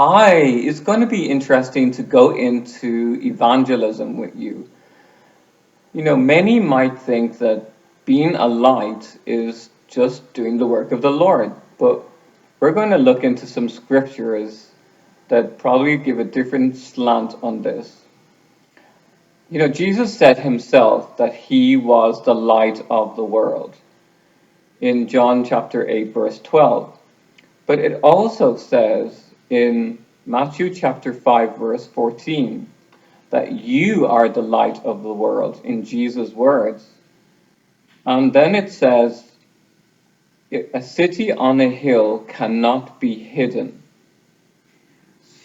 Hi, it's going to be interesting to go into evangelism with you. Many might think that being a light is just doing the work of the Lord, but we're going to look into some scriptures that probably give a different slant on this. Jesus said himself that he was the light of the world in John chapter 8, verse 12. But it also says in Matthew chapter 5, verse 14, that you are the light of the world in Jesus' words. And then it says, a city on a hill cannot be hidden.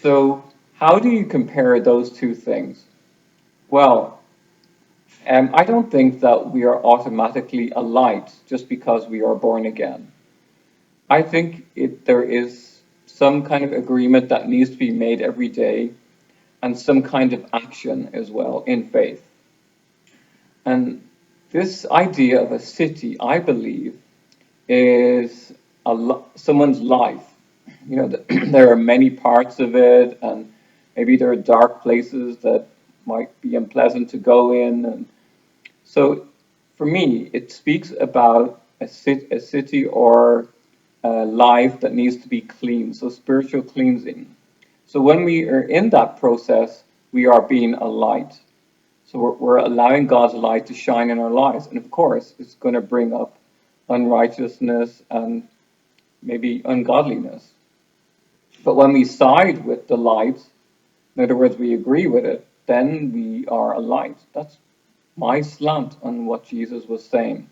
So, how do you compare those two things? Well, I don't think that we are automatically a light just because we are born again. I think there is some kind of agreement that needs to be made every day and some kind of action as well in faith. And this idea of a city, I believe, is someone's life. There are many parts of it, and maybe there are dark places that might be unpleasant to go in. And so, for me, it speaks about a city or a life that needs to be clean, so spiritual cleansing. So, when we are in that process, we are being a light. So we're allowing God's light to shine in our lives. And of course, it's going to bring up unrighteousness and maybe ungodliness. But when we side with the light, in other words, we agree with it, then we are a light. That's my slant on what Jesus was saying.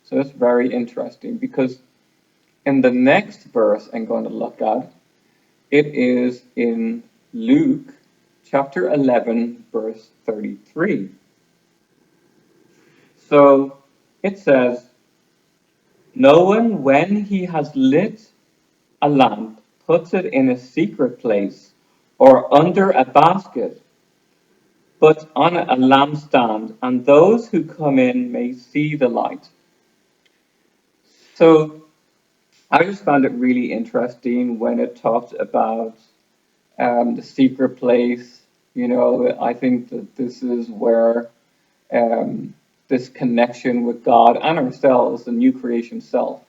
So it's very interesting because in the next verse I'm going to look at, it is in Luke chapter 11, verse 33. So it says, no one, when he has lit a lamp, puts it in a secret place or under a basket, but on a lampstand, and those who come in may see the light. So I just found it really interesting when it talked about the secret place. I think that this is where um, this connection with God and ourselves, the new creation self,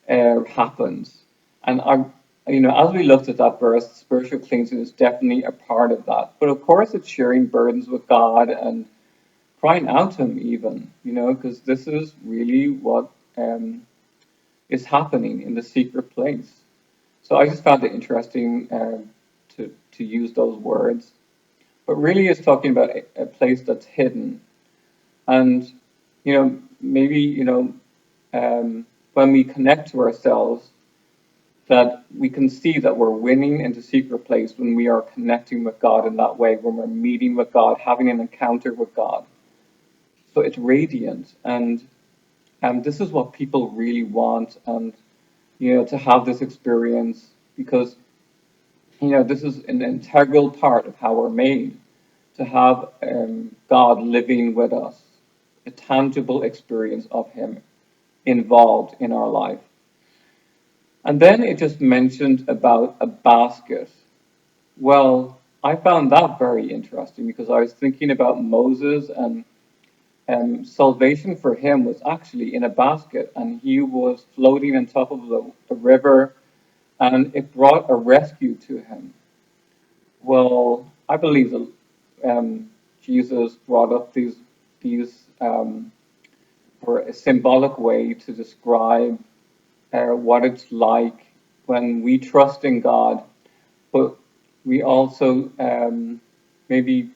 happens. And as we looked at that verse, spiritual cleansing is definitely a part of that. But of course, it's sharing burdens with God and crying out to Him, even, because this is really what is happening in the secret place. So I just found it interesting to use those words. But really, it's talking about a place that's hidden. And, maybe, when we connect to ourselves, that we can see that we're winning in the secret place when we are connecting with God in that way, when we're meeting with God, having an encounter with God. So it's radiant, and this is what people really want, and to have this experience because this is an integral part of how we're made to have God living with us, a tangible experience of Him involved in our life. And then it just mentioned about a basket. Well, I found that very interesting because I was thinking about Moses and salvation for him was actually in a basket and he was floating on top of the river and it brought a rescue to him. Well, I believe that Jesus brought up these for a symbolic way to describe what it's like when we trust in God, but we also maybe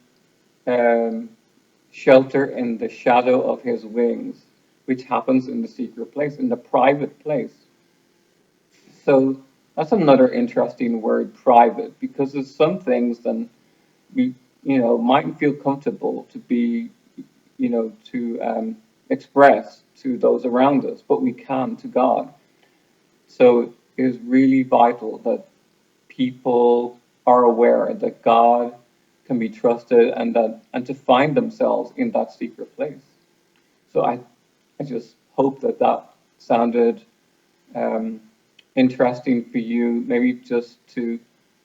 um, shelter in the shadow of His wings, which happens in the secret place, in the private place. So that's another interesting word, private, because there's some things then we, mightn't feel comfortable to be, to express to those around us, but we can to God. So it is really vital that people are aware that God can be trusted and to find themselves in that secret place. So I just hope that that sounded um, interesting for you, maybe just to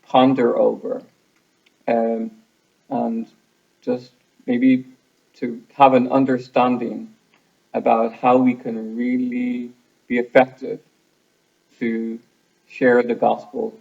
ponder over, and just maybe to have an understanding about how we can really be effective to share the gospel